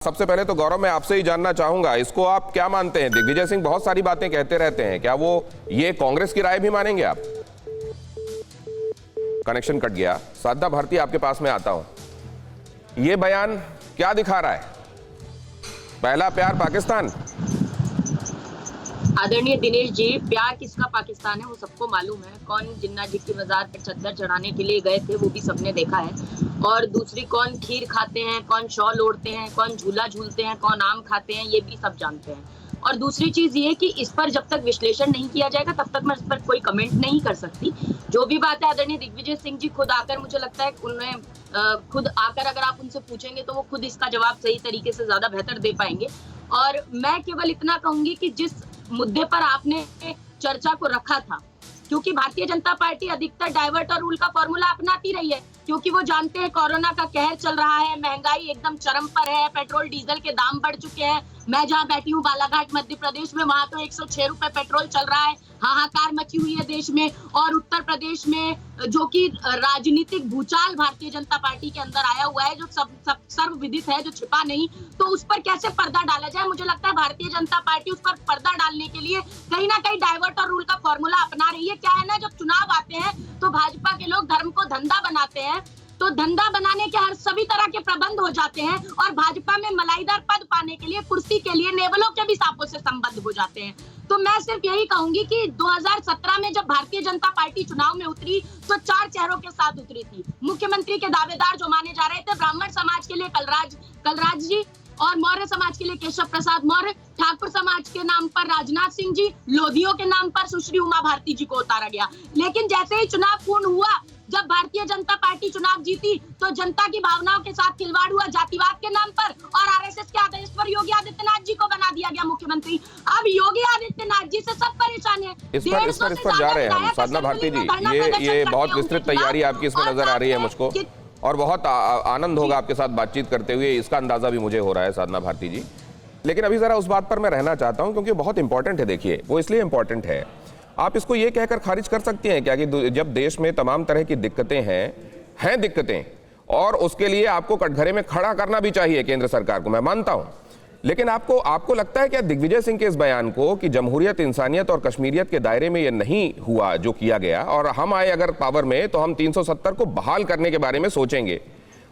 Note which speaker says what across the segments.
Speaker 1: सबसे पहले तो गौरव मैं आपसे ही जानना चाहूंगा, इसको आप क्या मानते हैं? दिग्विजय सिंह बहुत सारी बातें कहते रहते हैं, क्या वो ये कांग्रेस की राय भी मानेंगे आप? कनेक्शन कट गया। साधना भारती आपके पास में आता हूं। ये बयान क्या दिखा रहा है? पहला प्यार पाकिस्तान?
Speaker 2: आदरणीय दिनेश जी, प्यार किसका पाकिस्तान है वो सबको मालूम है। कौन जिन्ना जी की मजार पर चद्दर चढ़ाने के लिए गए थे वो भी सबने देखा है। और दूसरी कौन खीर खाते हैं, कौन शॉल ओढ़ते हैं, कौन झूला झूलते हैं, कौन आम खाते हैं, ये भी सब जानते हैं। और दूसरी चीज ये कि इस पर जब तक विश्लेषण नहीं किया जाएगा तब तक मैं इस पर कोई कमेंट नहीं कर सकती। जो भी बात है आदरणीय दिग्विजय सिंह जी खुद आकर, मुझे लगता है उन्हें खुद आकर अगर आप उनसे पूछेंगे तो वो खुद इसका जवाब सही तरीके से ज्यादा बेहतर दे पाएंगे। और मैं केवल इतना कहूंगी कि जिस मुद्दे पर आपने चर्चा को रखा था, क्योंकि भारतीय जनता पार्टी अधिकतर डाइवर्ट और रूल का फॉर्मूला अपनाती रही है, क्योंकि वो जानते हैं कोरोना का कहर चल रहा है, महंगाई एकदम चरम पर है, पेट्रोल डीजल के दाम बढ़ चुके हैं। मैं जहां बैठी हूँ बालाघाट मध्य प्रदेश में, वहां तो 106 रुपए पेट्रोल चल रहा है। हाहाकार मची हुई है देश में। और उत्तर प्रदेश में जो कि राजनीतिक भूचाल भारतीय जनता पार्टी के अंदर आया हुआ है, जो सब सर्वविदित है, जो छिपा नहीं, तो उस पर कैसे पर्दा डाला जाए? मुझे लगता है भारतीय जनता पार्टी उस पर पर्दा डालने के लिए कहीं ना कहीं डाइवर्ट और रूल का फॉर्मूला अपना रही है। क्या है ना, जब चुनाव आते हैं तो भाजपा के लोग धर्म को धंधा बनाते हैं, तो धंधा बनाने के हर सभी तरह के प्रबंध हो जाते हैं और भाजपा में मलाईदार पद पाने के लिए, कुर्सी के लिए नेवलों के भी सांपों से संबद्ध हो जाते हैं। तो मैं सिर्फ यही कहूंगी कि 2017 में जब भारतीय जनता पार्टी चुनाव में उतरी तो 4 चेहरों के साथ उतरी थी। मुख्यमंत्री के दावेदार जो माने जा रहे थे, ब्राह्मण समाज के लिए कलराज जी, और मौर्य समाज के लिए केशव प्रसाद मौर्य, ठाकुर समाज के नाम पर राजनाथ सिंह जी, लोधियों के नाम पर सुश्री उमा भारती जी को उतारा गया। लेकिन जैसे ही चुनाव पूर्ण हुआ, जब भारतीय जनता पार्टी चुनाव जीती, तो जनता की भावनाओं के साथ खिलवाड़ हुआ जातिवाद के नाम पर, और आरएसएस के आदेश पर योगी आदित्यनाथ जी को बना दिया गया मुख्यमंत्री। अब योगी आदित्यनाथ जी से सब परेशान है।
Speaker 1: इस पर जा रहे हैं हम। साधना भारती जी, ये बहुत विस्तृत तैयारी आपकी इसमें नजर आ रही है मुझको, और बहुत आनंद होगा आपके साथ बातचीत करते हुए, इसका अंदाजा भी मुझे हो रहा है साधना भारती जी। लेकिन अभी जरा उस बात पर मैं रहना चाहता हूं क्योंकि बहुत इंपॉर्टेंट है। देखिए, वो इसलिए इंपॉर्टेंट है, आप इसको ये कहकर खारिज कर सकती हैं क्या कि जब देश में तमाम तरह की दिक्कतें हैं दिक्कतें, और उसके लिए आपको कटघरे में खड़ा करना भी चाहिए केंद्र सरकार को, मैं मानता हूं। लेकिन आपको लगता है क्या दिग्विजय सिंह के इस बयान को कि जमहूरियत, इंसानियत और कश्मीरियत के दायरे में ये नहीं हुआ जो किया गया, और हम आए अगर पावर में तो हम 370 को बहाल करने के बारे में सोचेंगे,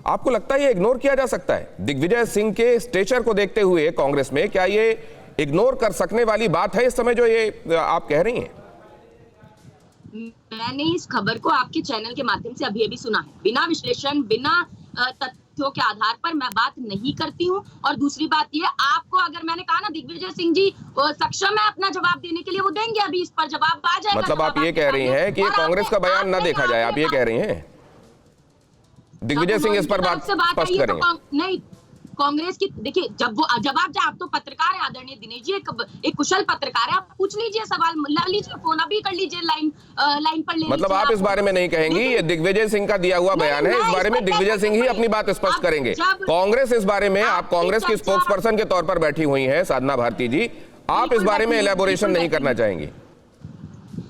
Speaker 1: आपको लगता है ये इग्नोर किया जा सकता है? दिग्विजय सिंह के स्टेचर को देखते हुए कांग्रेस में क्या ये इग्नोर कर सकने वाली बात है इस समय जो ये आप कह रही हैं?
Speaker 2: मैंने इस खबर को आपके चैनल के माध्यम से अभी सुना है। बिना विश्लेषण, बिना तथ्यों के आधार पर मैं बात नहीं करती हूँ। और दूसरी बात ये, आपको अगर मैंने कहा ना दिग्विजय सिंह जी सक्षम है अपना जवाब देने के लिए, वो देंगे, अभी इस पर जवाब आ जाएगा।
Speaker 1: मतलब आप ये कह रही हैं कि ये कांग्रेस का बयान ना देखा जाए, आप ये कह रही हैं दिग्विजय सिंह इस पर बात स्पष्ट करेंगे?
Speaker 2: नहीं, कांग्रेस की देखिए, जब आप तो पत्रकार है आदरणीय दिनेश जी, एक कुशल पत्रकार है, आप पूछ लीजिए सवाल, ला लीजिए फोन, अभी कर लीजिए, लाइन पर ले।
Speaker 1: मतलब आप इस बारे में नहीं कहेंगी, ये दिग्विजय सिंह का दिया हुआ बयान है, इस बारे में दिग्विजय सिंह ही अपनी बात स्पष्ट करेंगे। कांग्रेस इस बारे में, आप कांग्रेस की स्पोक्स पर्सन के तौर पर बैठी हुई हैं साधना भारती जी, आप इस बारे में इलेबोरेशन नहीं करना चाहेंगी?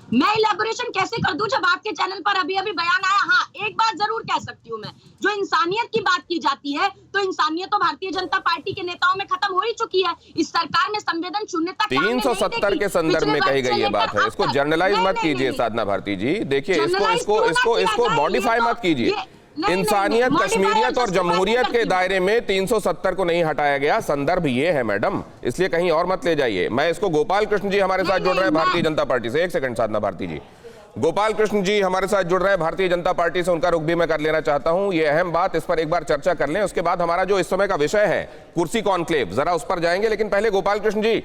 Speaker 2: मैं इलेबोरेशन कैसे कर दूं जब आपके चैनल पर अभी बयान आया? हाँ, एक बात जरूर कह सकती हूँ मैं, जो इंसानियत की बात की जाती है, तो इंसानियत तो भारतीय जनता पार्टी के नेताओं में खत्म हो ही चुकी है। इस सरकार में संवेदन शून्यता
Speaker 1: 370 के संदर्भ में कही गई ये बात है, इसको जर्नलाइज मत कीजिए साधना भारती जी। देखिए, इसको मॉडिफाई मत कीजिए। इंसानियत, कश्मीरियत और जमहूरियत के दायरे में 370 को नहीं हटाया गया, संदर्भ ये है मैडम, इसलिए कहीं और मत ले जाइए। मैं इसको गोपाल कृष्ण जी हमारे साथ जुड़ रहे हैं भारतीय जनता पार्टी से, एक सेकंड साधना भारती जी, गोपाल कृष्ण जी हमारे साथ जुड़ रहे हैं भारतीय जनता पार्टी से, उनका रुख भी मैं कर लेना चाहता हूं। ये अहम बात, इस पर एक बार चर्चा कर लें, उसके बाद हमारा जो इस समय का विषय है कुर्सी कॉन्क्लेव, जरा उस पर जाएंगे। लेकिन पहले गोपाल कृष्ण जी,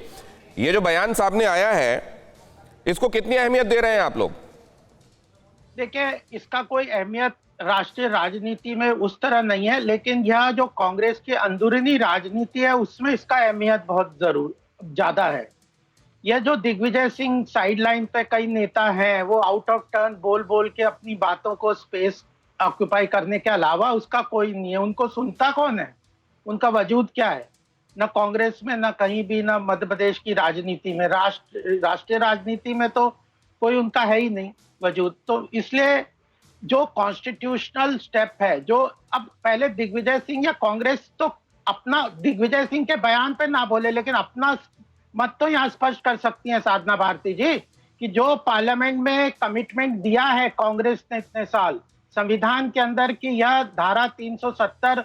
Speaker 1: ये जो बयान सामने आया है, इसको कितनी अहमियत दे रहे हैं आप लोग?
Speaker 3: देखिए, इसका कोई अहमियत राष्ट्रीय राजनीति में उस तरह नहीं है, लेकिन यह जो कांग्रेस की अंदरूनी राजनीति है उसमें इसका अहमियत बहुत ज्यादा है। यह जो दिग्विजय सिंह साइडलाइन पे कई नेता हैं, वो आउट ऑफ टर्न बोल के अपनी बातों को स्पेस ऑक्यूपाई करने के अलावा उसका कोई नहीं है। उनको सुनता कौन है? उनका वजूद क्या है? न कांग्रेस में, न कहीं भी, न मध्य प्रदेश की राजनीति में, राष्ट्रीय राजनीति में तो कोई उनका है ही नहीं वजूद। तो इसलिए जो कॉन्स्टिट्यूशनल स्टेप है, जो अब पहले दिग्विजय सिंह या कांग्रेस तो अपना दिग्विजय सिंह के बयान पे ना बोले, लेकिन अपना मत तो यहाँ स्पष्ट कर सकती हैं साधना भारती जी कि जो पार्लियामेंट में कमिटमेंट दिया है कांग्रेस ने इतने साल संविधान के अंदर कि यह धारा 370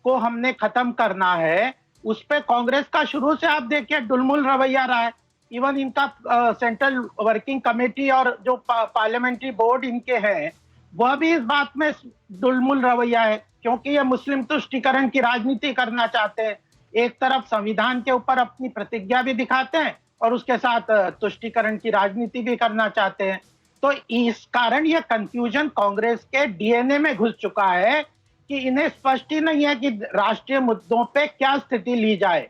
Speaker 3: को हमने खत्म करना है, उस पे कांग्रेस का शुरू से आप देखिए डुलमुल रवैया रहा है। इवन इनका सेंट्रल वर्किंग कमेटी और जो पार्लियामेंट्री बोर्ड इनके हैं वह भी इस बात में डुलमुल रवैया है, क्योंकि ये मुस्लिम तुष्टीकरण की राजनीति करना चाहते हैं। एक तरफ संविधान के ऊपर अपनी प्रतिज्ञा भी दिखाते हैं और उसके साथ तुष्टीकरण की राजनीति भी करना चाहते हैं। तो इस कारण यह कंफ्यूजन कांग्रेस के डीएनए में घुस चुका है कि इन्हें स्पष्ट ही नहीं है कि राष्ट्रीय मुद्दों पे क्या स्थिति ली जाए।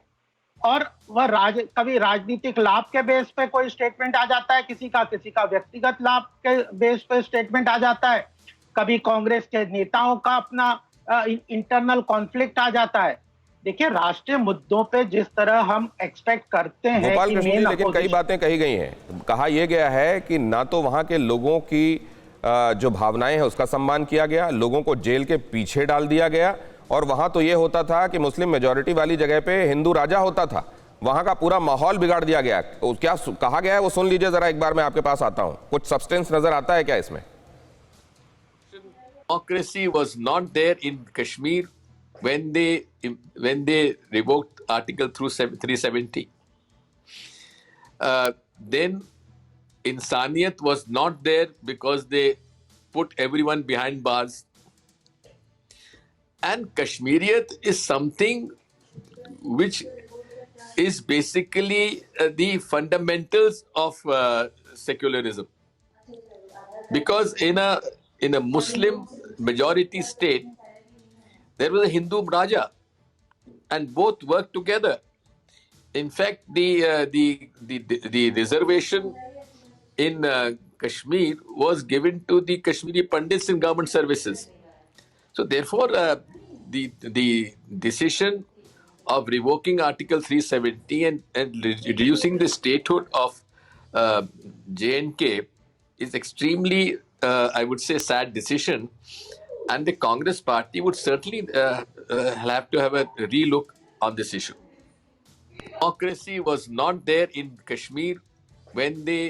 Speaker 3: और वह कभी राजनीतिक लाभ के बेस पे कोई स्टेटमेंट आ जाता है, किसी का व्यक्तिगत लाभ के बेस पे स्टेटमेंट आ जाता है, कभी कांग्रेस के नेताओं का अपना इंटरनल कॉन्फ्लिक्ट आ जाता है। देखिए, राष्ट्रीय मुद्दों पे जिस तरह हम एक्सपेक्ट करते हैं
Speaker 1: गोपाल
Speaker 3: कि
Speaker 1: कृष्ण जी, लेकिन कई बातें कही गई हैं। कहा यह गया है कि ना तो वहां के लोगों की जो भावनाएं हैं उसका सम्मान किया गया, लोगों को जेल के पीछे डाल दिया गया, और वहां तो यह होता था कि मुस्लिम मेजॉरिटी वाली जगह पे हिंदू राजा होता था, वहां का पूरा माहौल बिगाड़ दिया गया। क्या कहा गया है वो सुन लीजिए जरा, एक बार मैं आपके पास आता हूं, कुछ सब्सटेंस नजर आता है क्या इसमें?
Speaker 4: Democracy was not there in Kashmir when they revoked Article 370. Then Insaniyat was not there because they put everyone behind bars. And Kashmiriyat is something which is basically the fundamentals of secularism. Because in a Muslim majority state, there was a Hindu Raja, and both worked together. In fact, the reservation in Kashmir was given to the Kashmiri Pandits in government services. So therefore, the decision of revoking Article 370 and reducing the statehood of J&K is extremely, I would say, sad decision, and the Congress party would certainly have to have a relook on this issue. Democracy was not there in Kashmir when they...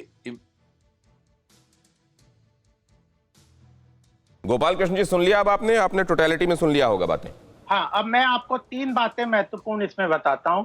Speaker 1: Gopal Krishna ji, सुन लिया अब आपने totality में सुन लिया होगा बातें।
Speaker 3: हाँ, अब मैं आपको 3 बातें महत्वपूर्ण इसमें बताता हूं।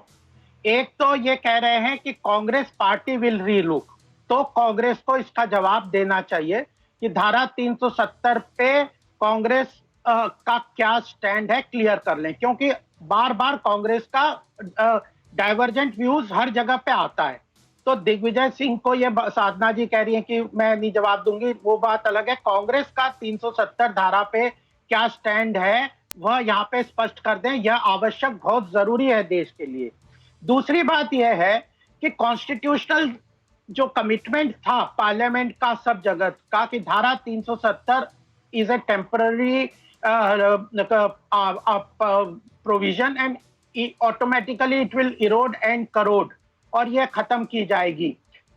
Speaker 3: एक तो ये कह रहे हैं कि कांग्रेस पार्टी विल रीलुक, तो कांग्रेस को इसका जवाब देना चाहिए कि धारा 370 पे कांग्रेस का क्या स्टैंड है, क्लियर कर लें, क्योंकि बार बार कांग्रेस का डाइवर्जेंट व्यूज हर जगह पे आता है। तो दिग्विजय सिंह को ये साधना जी कह रही हैं कि मैं नहीं जवाब दूंगी, वो बात अलग है। कांग्रेस का 370 धारा पे क्या स्टैंड है वह यहाँ पे स्पष्ट कर दें, यह आवश्यक, बहुत जरूरी है देश के लिए। दूसरी बात यह है कि कॉन्स्टिट्यूशनल जो कमिटमेंट था पार्लियामेंट का सब जगत का कि धारा 370 is a temporary provision and automatically it will Erode and crore, और यह खत्म की जाएगी।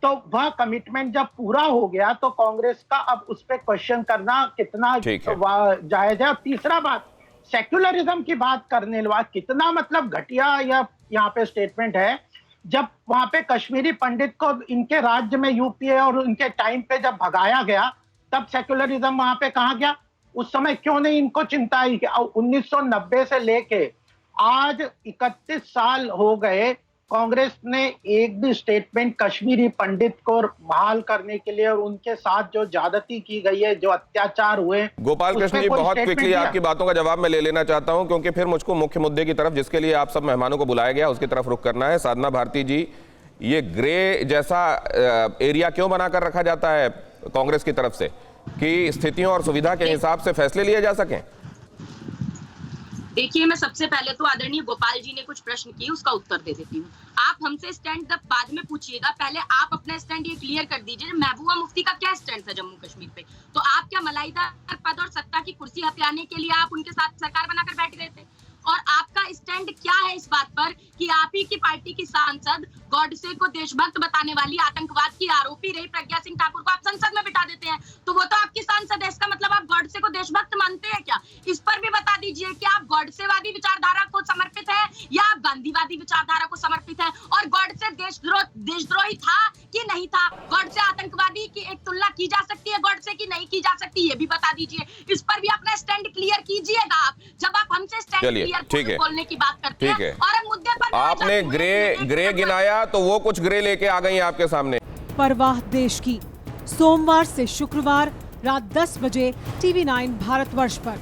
Speaker 3: तो वह कमिटमेंट जब पूरा हो गया तो कांग्रेस का अब उस पर क्वेश्चन करना कितना जायज है। तीसरा बात, सेक्युलरिज्म की बात करने के बाद कितना मतलब घटिया यह यहाँ पे स्टेटमेंट है। जब वहां पे कश्मीरी पंडित को इनके राज्य में यूपीए और उनके टाइम पे जब भगाया गया, तब सेक्युलरिज्म वहां पे कहाँ गया? उस समय क्यों नहीं इनको चिंता आई कि 1990 से लेके आज 31 साल हो गए, कांग्रेस ने एक भी स्टेटमेंट कश्मीरी पंडित को बहाल करने के लिए और उनके साथ जो ज्यादती की गई है, जो अत्याचार हुए।
Speaker 1: गोपाल कृष्ण जी, बहुत क्विकली आपकी बातों का जवाब मैं ले लेना चाहता हूं, क्योंकि फिर मुझको मुख्य मुद्दे की तरफ, जिसके लिए आप सब मेहमानों को बुलाया गया, उसकी तरफ रुख करना है। साधना भारती जी, ये ग्रे जैसा एरिया क्यों बनाकर रखा जाता है कांग्रेस की तरफ से कि स्थितियों और सुविधा के हिसाब से फैसले लिए जा सकें?
Speaker 2: देखिए, मैं सबसे पहले तो आदरणीय गोपाल जी ने कुछ प्रश्न किए, उसका उत्तर दे देती हूँ। आप हमसे स्टैंड तब बाद में पूछिएगा, पहले आप अपना स्टैंड ये क्लियर कर दीजिए। महबूबा मुफ्ती का क्या स्टैंड था जम्मू कश्मीर पे? तो आप क्या मलाईदार पद और सत्ता की कुर्सी हथियाने के लिए आप उनके साथ सरकार बनाकर बैठ गए थे? और आपका स्टैंड क्या है इस बात पर कि आप ही की पार्टी की सांसद गॉडसे को देशभक्त बताने वाली आतंकवाद की आरोपी रही प्रज्ञा सिंह ठाकुर को आप संसद में बिठा देते हैं? तो वो तो आपकी सांसद है, इसका मतलब आप गॉडसे को देशभक्त मानते हैं क्या? इस पर भी बता दीजिए कि आप गॉडसेवादी विचारधारा को समर्पित है या आप गांधीवादी विचारधारा को समर्पित है, और गॉडसे देशद्रोही था कि नहीं था? गॉडसे आतंकवादी की एक तुलना की जा सकती है गॉडसे की नहीं की जा सकती, ये भी बता दीजिए। इस पर भी अपना स्टैंड क्लियर कीजिएगा आप, जब आप हमसे स्टैंड क्लियर बोलने की बात करते हैं। और हम मुद्दे पर
Speaker 1: आपने ग्रे गिनाया तो वो कुछ ग्रे लेके आ गई आपके सामने।
Speaker 5: परवाह देश की, सोमवार से शुक्रवार रात 10 बजे TV9 भारतवर्ष पर।